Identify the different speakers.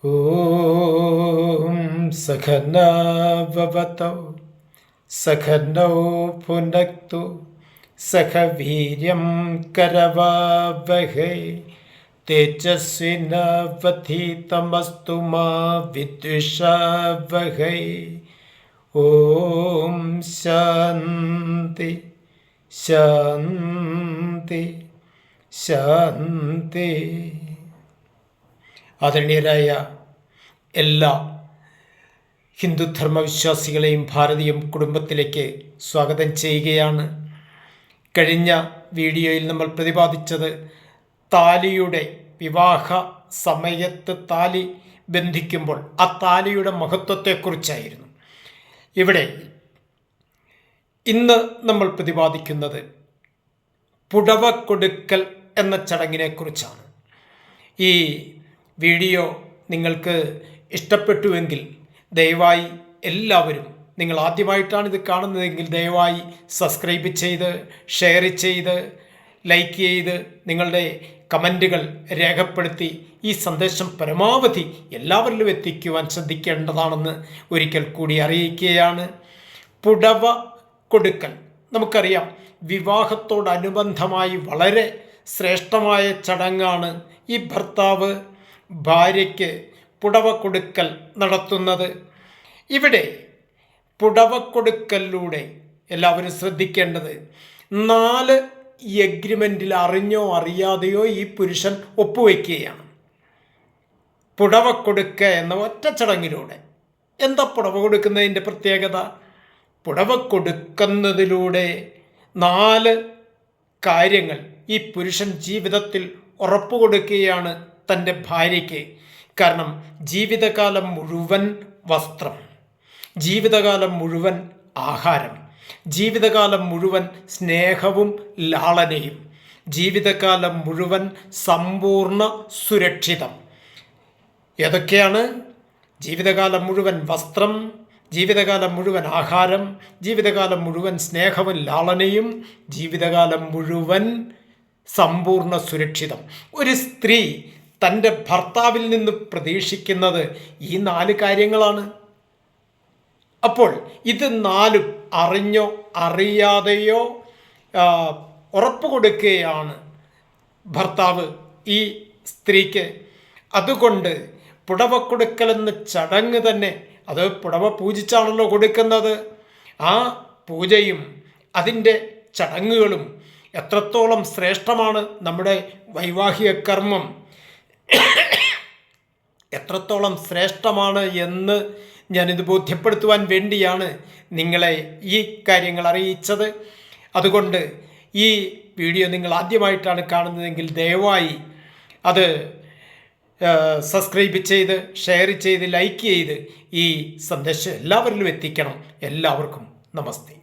Speaker 1: ഓം സഖനവവതോ സഖനൗ ഭുനക്തു സഖ വീര്യം കരവാവഹൈ തേജസ്വിനവധീതമസ്തു മാ വിദ്വിഷാവഹൈ. ഓം ശാന്തി ശാന്തി ശാന്തി. ആദരണീയരായ എല്ലാ ഹിന്ദുധർമ്മവിശ്വാസികളെയും ഭാരതീയ കുടുംബത്തിലേക്ക് സ്വാഗതം ചെയ്യുകയാണ്. കഴിഞ്ഞ വീഡിയോയിൽ നമ്മൾ പ്രതിപാദിച്ചത് താലിയുടെ വിവാഹ സമയത്ത് താലി ബന്ധിക്കുമ്പോൾ ആ താലിയുടെ മഹത്വത്തെക്കുറിച്ചായിരുന്നു. ഇവിടെ ഇന്ന് നമ്മൾ പ്രതിപാദിക്കുന്നത് പുടവ കൊടുക്കൽ എന്ന ചടങ്ങിനെക്കുറിച്ചാണ്. ഈ വീഡിയോ നിങ്ങൾക്ക് ഇഷ്ടപ്പെട്ടുവെങ്കിൽ ദയവായി എല്ലാവരും, നിങ്ങൾ ആദ്യമായിട്ടാണ് ഇത് കാണുന്നതെങ്കിൽ ദയവായി സബ്സ്ക്രൈബ് ചെയ്ത്, ഷെയർ ചെയ്ത്, ലൈക്ക് ചെയ്ത്, നിങ്ങളുടെ കമൻറ്റുകൾ രേഖപ്പെടുത്തി ഈ സന്ദേശം പരമാവധി എല്ലാവരിലും എത്തിക്കുവാൻ ശ്രദ്ധിക്കേണ്ടതാണെന്ന് ഒരിക്കൽ കൂടി അറിയിക്കുകയാണ്. പുടവ കൊടുക്കൽ നമുക്കറിയാം, വിവാഹത്തോടനുബന്ധമായി വളരെ ശ്രേഷ്ഠമായ ചടങ്ങാണ്. ഈ ഭർത്താവ് ഭാര്യയ്ക്ക് പുടവ കൊടുക്കൽ നടത്തുന്നത്. ഇവിടെ പുടവ കൊടുക്കലിലൂടെ എല്ലാവരും ശ്രദ്ധിക്കേണ്ടത് 4 എഗ്രിമെൻറ്റിൽ അറിഞ്ഞോ അറിയാതെയോ ഈ പുരുഷൻ ഒപ്പുവെക്കുകയാണ്. പുടവ കൊടുക്കുക എന്ന ഒറ്റ ചടങ്ങിലൂടെ. എന്താ പുടവ കൊടുക്കുന്നതിൻ്റെ പ്രത്യേകത? പുടവ കൊടുക്കുന്നതിലൂടെ 4 കാര്യങ്ങൾ ഈ പുരുഷൻ ജീവിതത്തിൽ ഉറപ്പു കൊടുക്കുകയാണ് തൻ്റെ ഭാര്യയ്ക്ക്. കാരണം ജീവിതകാലം മുഴുവൻ വസ്ത്രം, ജീവിതകാലം മുഴുവൻ ആഹാരം, ജീവിതകാലം മുഴുവൻ സ്നേഹവും ലാളനയും, ജീവിതകാലം മുഴുവൻ സമ്പൂർണ്ണ സുരക്ഷിതം. ഏതൊക്കെയാണ്? ജീവിതകാലം മുഴുവൻ വസ്ത്രം, ജീവിതകാലം മുഴുവൻ ആഹാരം, ജീവിതകാലം മുഴുവൻ സ്നേഹവും ലാളനയും, ജീവിതകാലം മുഴുവൻ സമ്പൂർണ്ണ സുരക്ഷിതം. ഒരു സ്ത്രീ തൻ്റെ ഭർത്താവിൽ നിന്ന് പ്രതീക്ഷിക്കുന്നത് ഈ 4 കാര്യങ്ങളാണ്. അപ്പോൾ ഇത് 4 അറിഞ്ഞോ അറിയാതെയോ ഉറപ്പ് കൊടുക്കുകയാണ് ഭർത്താവ് ഈ സ്ത്രീക്ക്. അതുകൊണ്ട് പുടവ കൊടുക്കലെന്ന ചടങ്ങ് തന്നെ, അത് പുടവ പൂജിച്ചാണല്ലോ കൊടുക്കുന്നത്. ആ പൂജയും അതിൻ്റെ ചടങ്ങുകളും എത്രത്തോളം ശ്രേഷ്ഠമാണ്, നമ്മുടെ വൈവാഹിക കർമ്മം എത്രത്തോളം ശ്രേഷ്ഠമാണ് എന്ന് ഞാനിത് ബോധ്യപ്പെടുത്തുവാൻ വേണ്ടിയാണ് നിങ്ങളെ ഈ കാര്യങ്ങൾ അറിയിച്ചത്. അതുകൊണ്ട് ഈ വീഡിയോ നിങ്ങൾ ആദ്യമായിട്ടാണ് കാണുന്നതെങ്കിൽ ദയവായി അത് സബ്സ്ക്രൈബ് ചെയ്ത്, ഷെയർ ചെയ്ത്, ലൈക്ക് ചെയ്ത് ഈ സന്ദേശം എല്ലാവരിലും എത്തിക്കണം. എല്ലാവർക്കും നമസ്തേ.